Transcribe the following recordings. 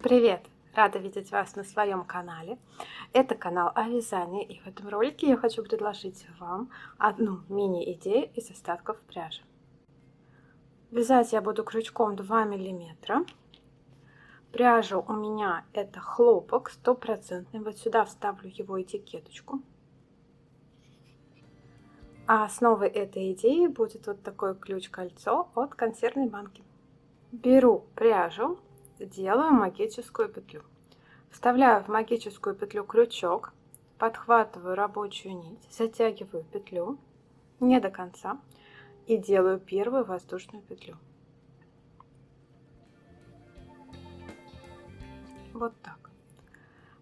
Привет! Рада видеть вас на своем канале. Это канал о вязании, и в этом ролике я хочу предложить вам одну мини-идею из остатков пряжи. Вязать я буду крючком 2 миллиметра. Пряжа у меня это хлопок стопроцентный. Вот сюда вставлю его этикеточку. А основой этой идеи будет вот такое ключ-кольцо от консервной банки. Беру пряжу, делаю магическую петлю. Вставляю в магическую петлю крючок, подхватываю рабочую нить, затягиваю петлю не до конца и делаю первую воздушную петлю. Вот так.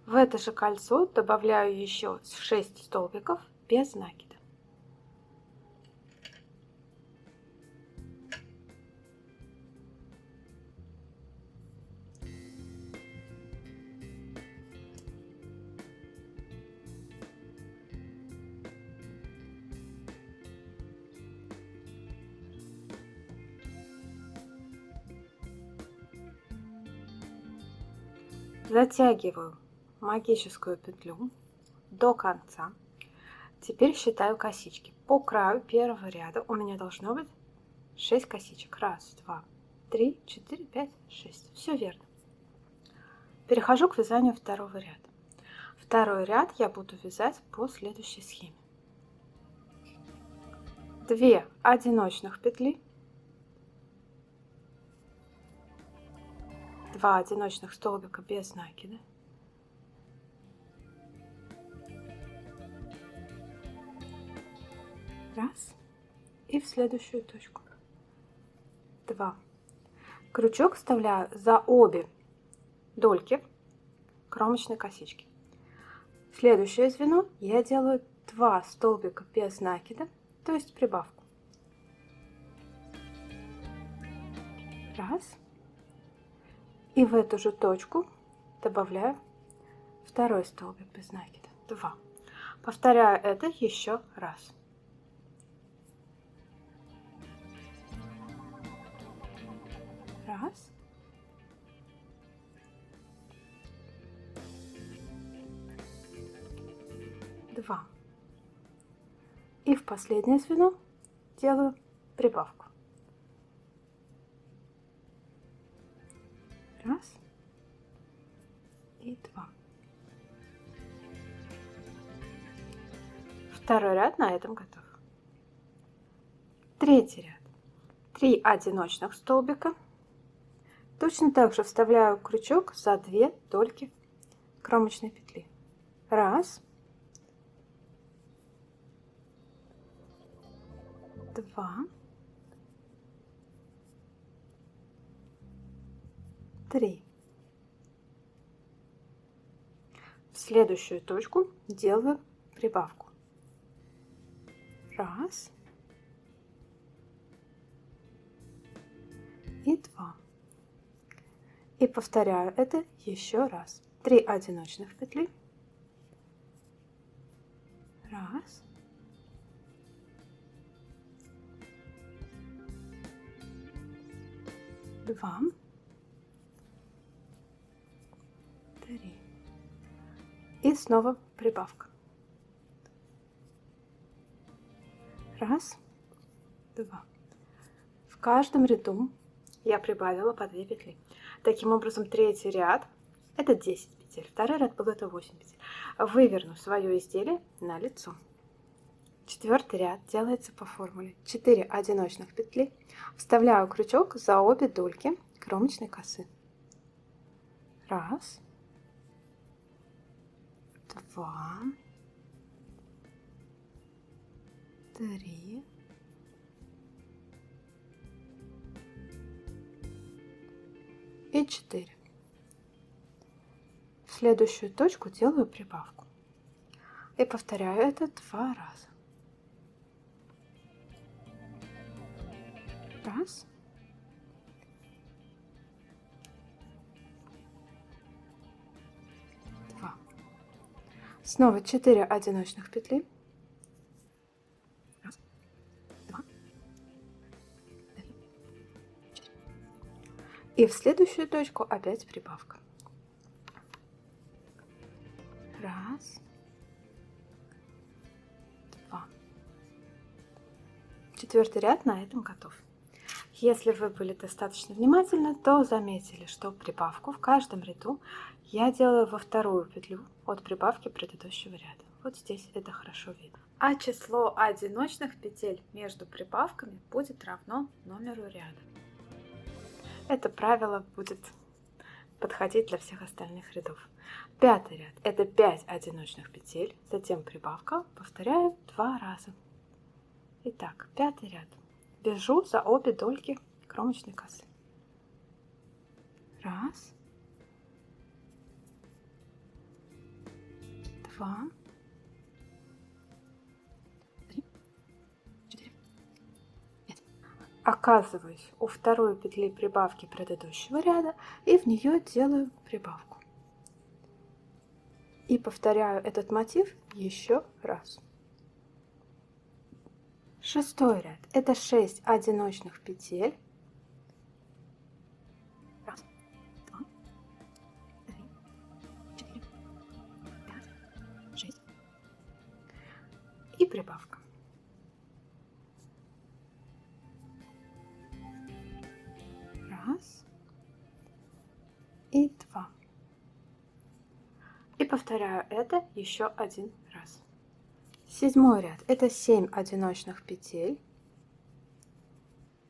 В это же кольцо добавляю еще 6 столбиков без накида. Затягиваю магическую петлю до конца. Теперь считаю косички. По краю первого ряда у меня должно быть 6 косичек. 1, 2, 3, 4, 5, 6. Все верно. Перехожу к вязанию второго ряда. Второй ряд я буду вязать по следующей схеме. 2 одиночных петли, 2 одиночных столбика без накида, раз, и в следующую точку 2. Крючок вставляю за обе дольки кромочной косички. Следующее звено я делаю 2 столбика без накида, то есть прибавку. Раз. И в эту же точку добавляю второй столбик без накида. 2. Повторяю это еще раз. Раз. Два. И в последнее звено делаю прибавку. Раз и 2. Второй ряд на этом готов. Третий ряд. 3 одиночных столбика. Точно так же вставляю крючок за 2 дольки кромочной петли. Раз. 2. 3. В следующую точку делаю прибавку. Раз. И 2. И повторяю это еще раз. 3 одиночных петли. Раз. 2. 3. И снова прибавка. Раз. 2. В каждом ряду я прибавила по 2 петли. Таким образом, третий ряд это 10 петель, второй ряд был это 8 петель. Выверну свое изделие на лицо. Четвертый ряд делается по формуле 4 одиночных петли, вставляю крючок за обе дольки кромочной косы. Раз, 2, 3, 4. В следующую точку делаю прибавку и повторяю это 2 раза. Раз. Два. Снова 4 одиночных петли. Раз, 2, 3, 4. И в следующую точку опять прибавка. Раз, два. Четвертый ряд на этом готов. Если вы были достаточно внимательны, то заметили, что прибавку в каждом ряду я делаю во вторую петлю от прибавки предыдущего ряда. Вот здесь это хорошо видно. А число одиночных петель между прибавками будет равно номеру ряда. Это правило будет подходить для всех остальных рядов. Пятый ряд — это 5 одиночных петель, затем прибавка, повторяю 2 раза. Итак, пятый ряд. Вяжу за обе дольки кромочной косы. Раз, два, три, четыре, пять. Оказываюсь у второй петли прибавки предыдущего ряда и в нее делаю прибавку. И повторяю этот мотив еще раз. Шестой ряд — это 6 одиночных петель. Раз, два, три, четыре, пять, 6. И прибавка. Раз и два. И повторяю это еще один раз. Седьмой ряд — это 7 одиночных петель.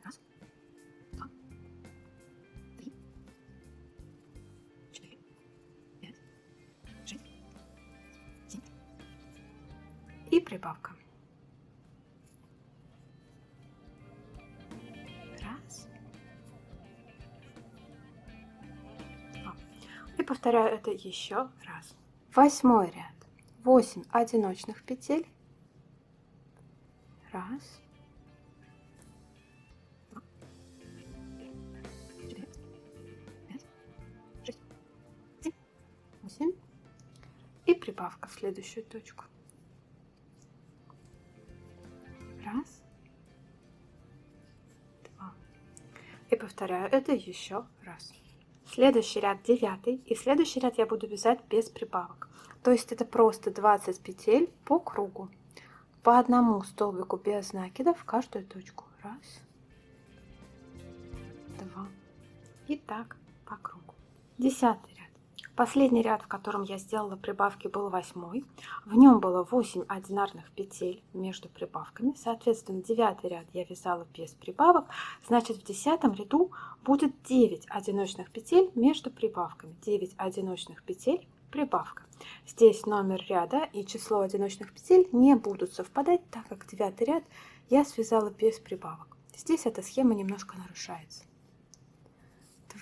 Раз, два, три, четыре, пять, 6, 7. И прибавка. Раз, два. И повторяю это еще раз. Восьмой ряд. 8 одиночных петель. Раз, два, четыре, пять, 6, 7, 8. И прибавка в следующую точку. Раз, два. И повторяю это еще раз. Следующий ряд 9, и следующий ряд я буду вязать без прибавок. То есть это просто 20 петель по кругу. По одному столбику без накида в каждую точку. Раз, два. И так по кругу. 10-й ряд. Последний ряд, в котором я сделала прибавки, был 8-й. В нем было 8 одинарных петель между прибавками. Соответственно, 9-й ряд я вязала без прибавок. Значит, в 10-м ряду будет 9 одиночных петель между прибавками. 9 одиночных петель, прибавка. Здесь номер ряда и число одиночных петель не будут совпадать, так как 9-й ряд я связала без прибавок. Здесь эта схема немножко нарушается.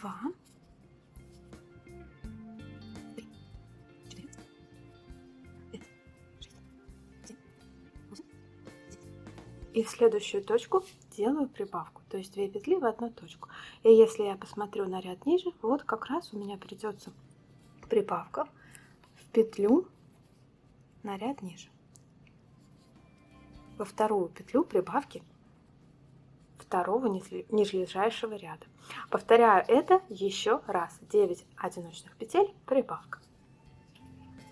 2, 3, 4, 5, 6, 7, 8, 9. И в следующую точку делаю прибавку, то есть 2 петли в одну точку. И если я посмотрю на ряд ниже, вот как раз у меня придется прибавка в петлю на ряд ниже. Во вторую петлю прибавки второго нижележащего ряда. Повторяю это еще раз. 9 одиночных петель, прибавка.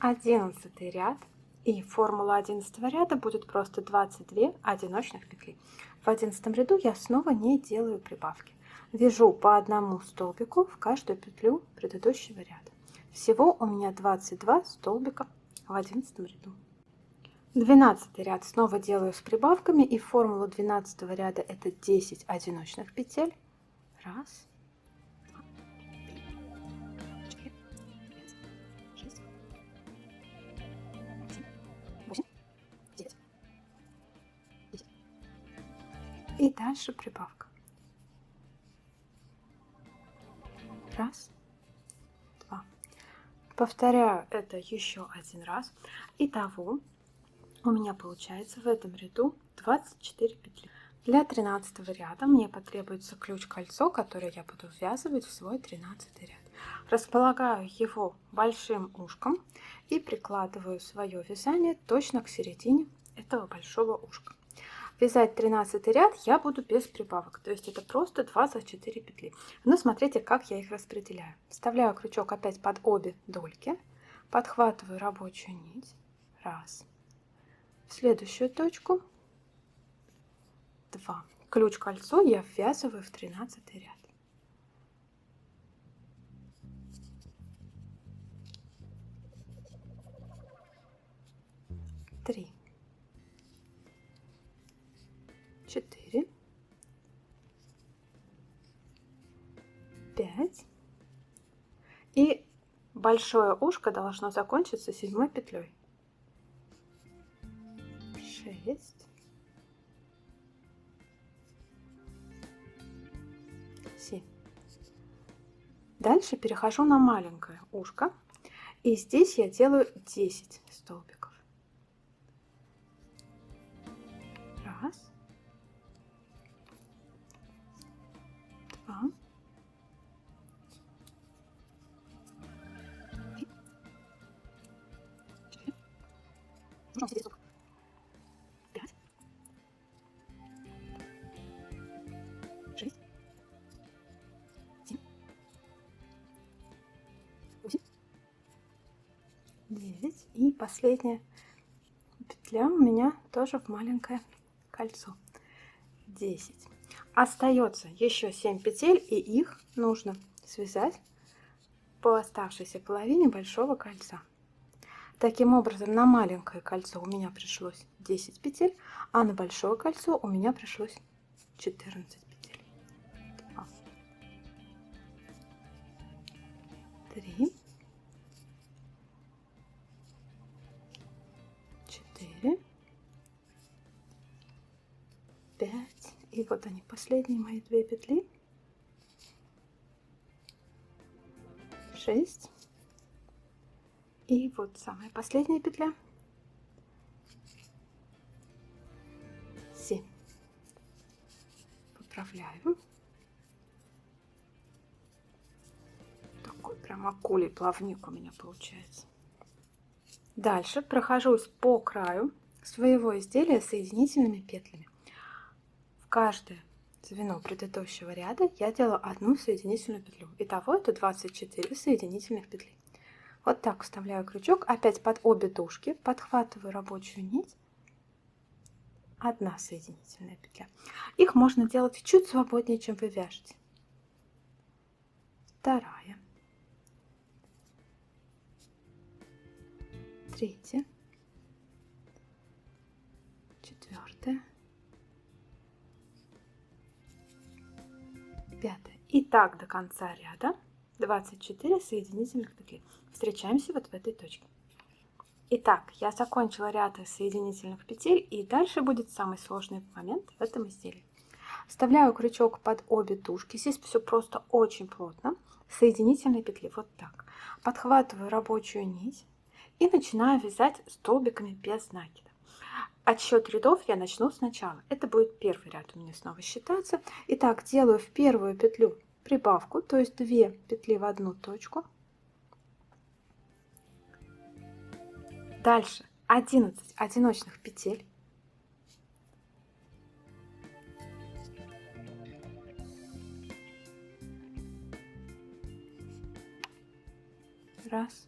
11 ряд. И формула 11 ряда будет просто 22 одиночных петли. В 11 ряду я снова не делаю прибавки. Вяжу по одному столбику в каждую петлю предыдущего ряда. Всего у меня 22 столбика в 11 ряду. 12 ряд снова делаю с прибавками, и формула 12 ряда это 10 одиночных петель. Раз, два, три, 4, 5, 6, 7, 8, 9, 10. И дальше прибавка. Раз, два. Повторяю это еще один раз. Итого у меня получается в этом ряду 24 петли. Для 13 ряда мне потребуется ключ-кольцо, которое я буду ввязывать в свой 13 ряд. Располагаю его большим ушком и прикладываю свое вязание точно к середине этого большого ушка. Вязать 13 ряд я буду без прибавок, то есть это просто 24 петли. Но смотрите, как я их распределяю. Вставляю крючок опять под обе дольки, подхватываю рабочую нить, раз, в следующую точку, 2. Ключ-кольцо я ввязываю в 13 ряд. 3, 4, 5. И большое ушко должно закончиться 7 петлей. 6, 7. Дальше перехожу на маленькое ушко. И здесь я делаю 10 столбиков. Раз, 2, 3, 4, 5, 6, 7, 8, 9. И последняя петля у меня тоже в маленькое кольцо. 10. Остается еще 7 петель, и их нужно связать по оставшейся половине большого кольца. Таким образом, на маленькое кольцо у меня пришлось 10 петель, а на большое кольцо у меня пришлось 14 петель. 2, 3, 4, 5. И вот они, последние мои 2 петли. 6. И вот самая последняя петля. 7. Поправляю. Такой прям акулий плавник у меня получается. Дальше прохожусь по краю своего изделия соединительными петлями. В каждое звено предыдущего ряда я делаю одну соединительную петлю. Итого это 24 соединительных петли. Вот так вставляю крючок, опять под обе дужки, подхватываю рабочую нить, 1 соединительная петля. Их можно делать чуть свободнее, чем вы вяжете. 2, 3, 4, 5. И так до конца ряда 24 соединительных петли. Встречаемся вот в этой точке. Итак, я закончила ряд из соединительных петель, и дальше будет самый сложный момент в этом изделии. Вставляю крючок под обе дужки. Здесь все просто очень плотно. Соединительные петли вот так. Подхватываю рабочую нить и начинаю вязать столбиками без накида. Отсчет рядов я начну сначала. Это будет первый ряд у меня снова считается. Итак, делаю в первую петлю прибавку, то есть 2 петли в одну точку. Дальше 11 одиночных петель. Раз.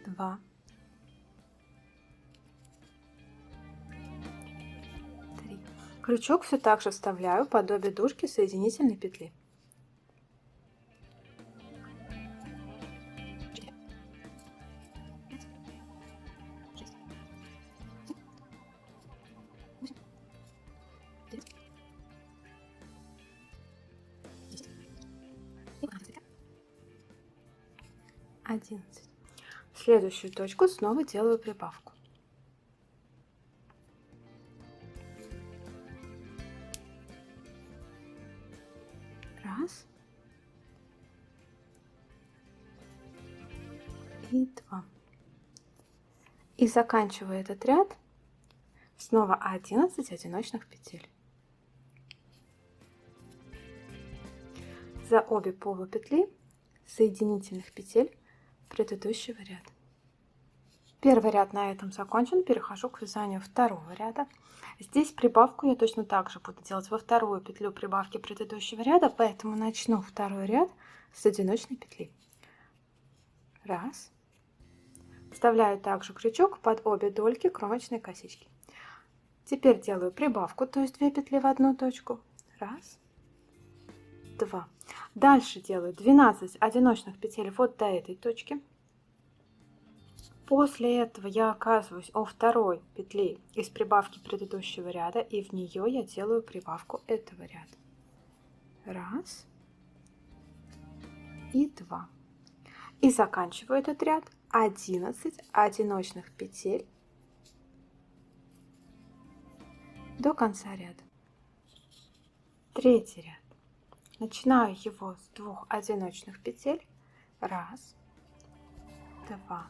Два. 3. Крючок все так же вставляю под обе дужки соединительной петли. 4, 5, 6, 7, 8, 9, 10. И 11. В следующую точку снова делаю прибавку. Раз. И 2. И заканчиваю этот ряд снова 11 одиночных петель. За обе полупетли соединительных петель предыдущего ряда. Первый ряд на этом закончен, перехожу к вязанию второго ряда. Здесь прибавку я точно так же буду делать во вторую петлю прибавки предыдущего ряда, поэтому начну второй ряд с одиночной петли. Раз. Вставляю также крючок под обе дольки кромочной косички. Теперь делаю прибавку, то есть 2 петли в одну точку. Раз, два. Дальше делаю 12 одиночных петель вот до этой точки. После этого я оказываюсь у второй петли из прибавки предыдущего ряда, и в нее я делаю прибавку этого ряда. Раз и два. И заканчиваю этот ряд 11 одиночных петель до конца ряда. Третий ряд. Начинаю его с 2 одиночных петель. Раз, два.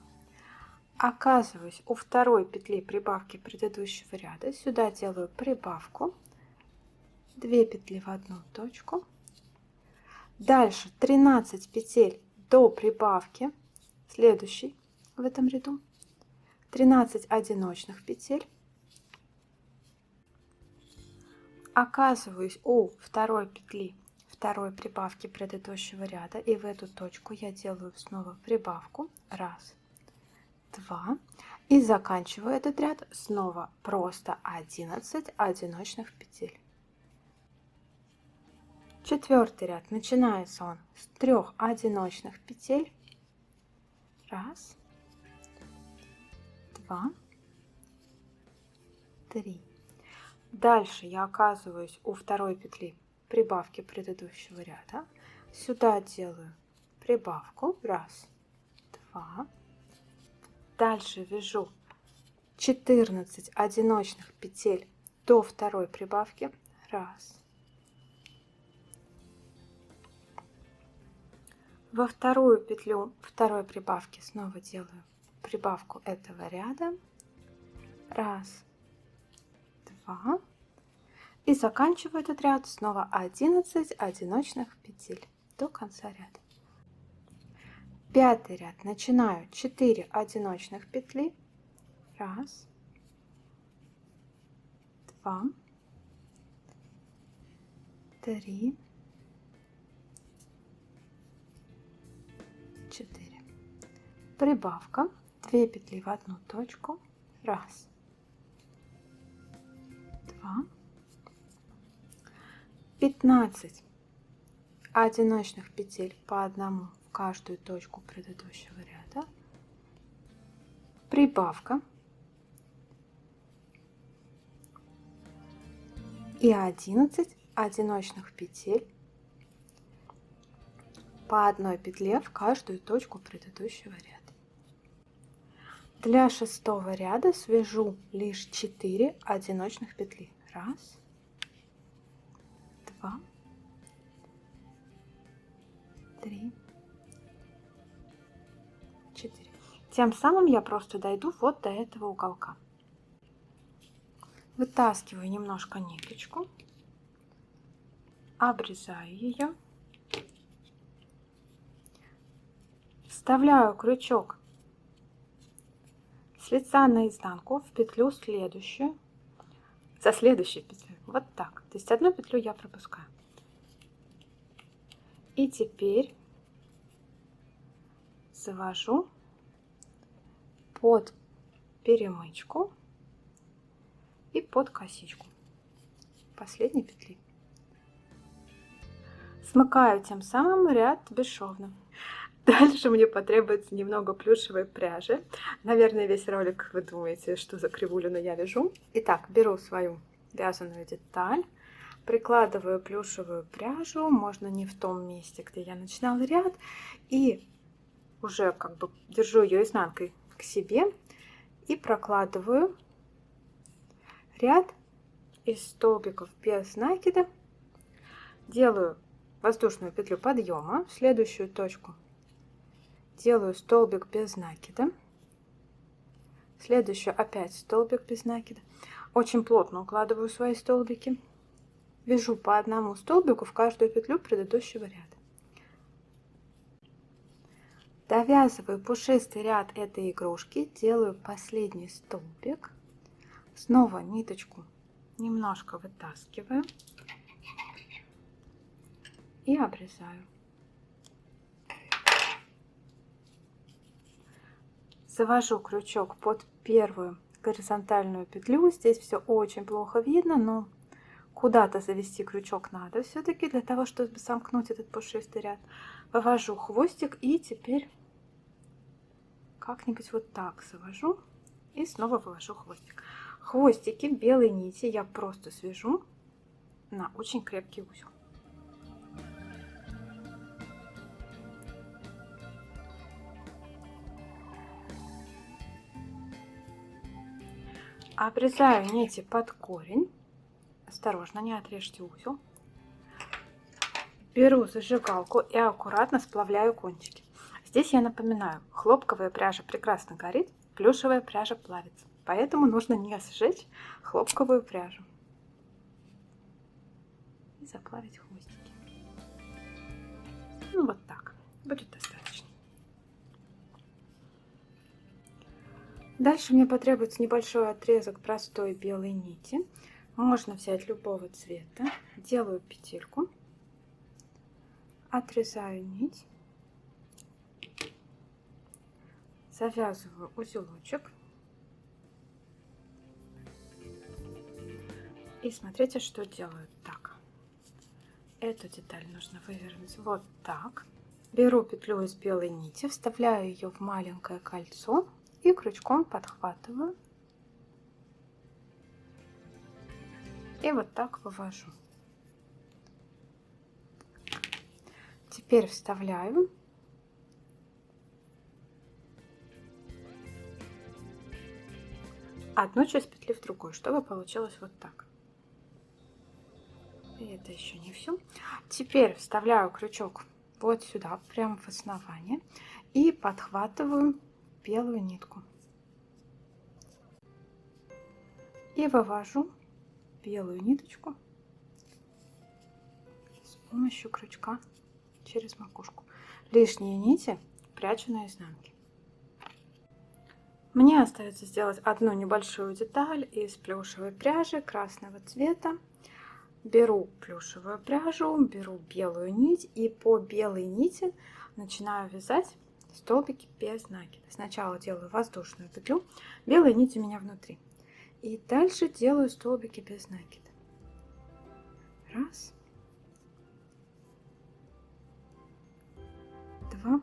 Оказываюсь у второй петли прибавки предыдущего ряда. Сюда делаю прибавку. 2 петли в одну точку. Дальше 13 петель до прибавки следующей в этом ряду. 13 одиночных петель. Оказываюсь у второй петли второй прибавки предыдущего ряда, и в эту точку я делаю снова прибавку. Раз, два. И заканчиваю этот ряд снова просто 11 одиночных петель. Четвертый ряд. Начинается он с 3 одиночных петель. Раз, два, три. Дальше я оказываюсь у второй петли прибавки предыдущего ряда. Сюда делаю прибавку. Раз, два. Дальше вяжу 14 одиночных петель до второй прибавки. Раз. Во вторую петлю второй прибавки снова делаю прибавку этого ряда. Раз, два. И заканчиваю этот ряд снова 11 одиночных петель до конца ряда. Пятый ряд. Начинаю 4 одиночных петли. Раз, два, три, 4. Прибавка. 2 петли в одну точку. Раз, два. 15 одиночных петель по одному в каждую точку предыдущего ряда. Прибавка. И 11 одиночных петель по одной петле в каждую точку предыдущего ряда. Для шестого ряда свяжу лишь 4 одиночных петли. Раз, два, три, 4. Тем самым я просто дойду вот до этого уголка. Вытаскиваю немножко ниточку, обрезаю ее, вставляю крючок с лица наизнанку в петлю следующую, за следующей петлей, вот так. То есть одну петлю я пропускаю. И теперь завожу под перемычку и под косичку последней петли. Смыкаю тем самым ряд бесшовно. Дальше мне потребуется немного плюшевой пряжи. Наверное, весь ролик вы думаете, что за кривулину я вяжу. Итак, беру свою вязаную деталь, прикладываю плюшевую пряжу, можно не в том месте, где я начинала ряд, и уже как бы держу ее изнанкой к себе и прокладываю ряд из столбиков без накида, делаю воздушную петлю подъема, в следующую точку делаю столбик без накида, следующую опять столбик без накида. Очень плотно укладываю свои столбики, вяжу по одному столбику в каждую петлю предыдущего ряда. Довязываю пушистый ряд этой игрушки, делаю последний столбик, снова ниточку немножко вытаскиваю и обрезаю. Завожу крючок под первую горизонтальную петлю. Здесь все очень плохо видно, но куда-то завести крючок надо все-таки для того, чтобы сомкнуть этот пушистый ряд. Вывожу хвостик и теперь как-нибудь вот так завожу и снова вывожу хвостик. Хвостики белой нити я просто свяжу на очень крепкий узел. Обрезаю нити под корень. Осторожно, не отрежьте узел. Беру зажигалку и аккуратно сплавляю кончики. Здесь я напоминаю, хлопковая пряжа прекрасно горит, плюшевая пряжа плавится. Поэтому нужно не сжечь хлопковую пряжу. И заплавить хвостики. Ну вот так, будет достаточно. Дальше мне потребуется небольшой отрезок простой белой нити. Можно взять любого цвета. Делаю петельку. Отрезаю нить. Завязываю узелочек. И смотрите, что делаю. Так. Эту деталь нужно вывернуть вот так. Беру петлю из белой нити, вставляю ее в маленькое кольцо и крючком подхватываю. И вот так вывожу. Теперь вставляю. Одну часть петли в другую, чтобы получилось вот так. И это еще не все. Теперь вставляю крючок вот сюда, прямо в основание, и подхватываю белую нитку. И вывожу белую ниточку с помощью крючка через макушку. Лишние нити прячу на изнанке. Мне остается сделать одну небольшую деталь из плюшевой пряжи красного цвета. Беру плюшевую пряжу, беру белую нить и по белой нити начинаю вязать столбики без накида. Сначала делаю воздушную петлю, белая нить у меня внутри. И дальше делаю столбики без накида. Раз. Два.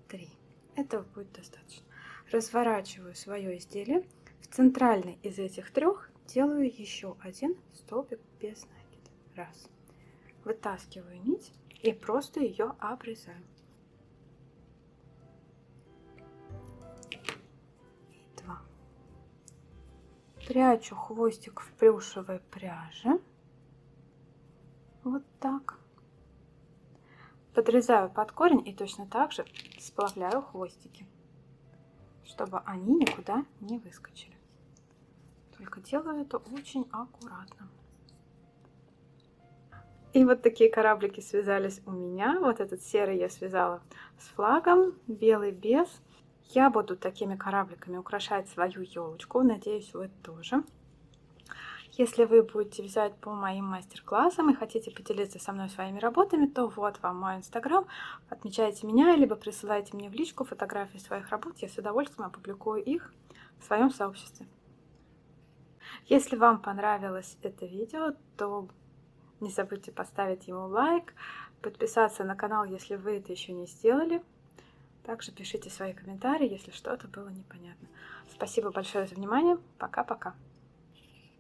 Три. Этого будет достаточно. Разворачиваю свое изделие. В центральный из этих трех делаю еще один столбик без накида. Раз. Вытаскиваю нить и просто ее обрезаю. И два. Прячу хвостик в плюшевой пряже. Вот так. Подрезаю под корень и точно так же сплавляю хвостики, чтобы они никуда не выскочили. Только делаю это очень аккуратно. И вот такие кораблики связались у меня. Вот этот серый я связала с флагом, белый без. Я буду такими корабликами украшать свою елочку. Надеюсь, вы тоже. Если вы будете вязать по моим мастер-классам и хотите поделиться со мной своими работами, то вот вам мой инстаграм. Отмечайте меня, либо присылайте мне в личку фотографии своих работ. Я с удовольствием опубликую их в своем сообществе. Если вам понравилось это видео, то не забудьте поставить ему лайк, подписаться на канал, если вы это еще не сделали. Также пишите свои комментарии, если что-то было непонятно. Спасибо большое за внимание. Пока-пока.